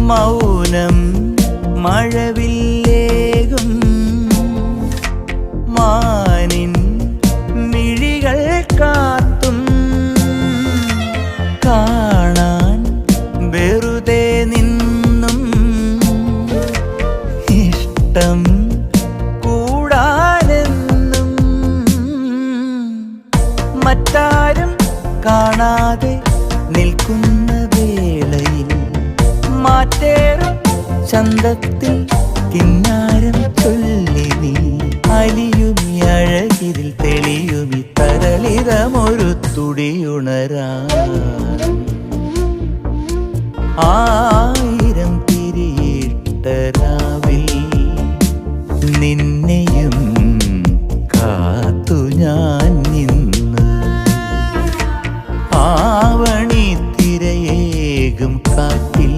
മൗനം മഴവില്ലേകും മാനിൻ മിഴികൾ കാത്തും കാണാൻ വെറുതെ നിന്നും ഇഷ്ടം കൂടാനെന്നും മറ്റാരും കാണാതെ നിൽക്കുന്ന വേളയിൽ മാറ്റേറും ചന്തത്തിൽ കിന്നാരം ചൊല്ലി നീ അലിയുമി അഴകിരിൽ തെളിയുമി തരളിതമൊരു തുടിയുണരാ ആയിരം തിരിയിട്ട രാവിൽ നിന്നെയും കാത്തു ഞാൻ നിന്ന് ആവണി തിരയേകും കാറ്റിൽ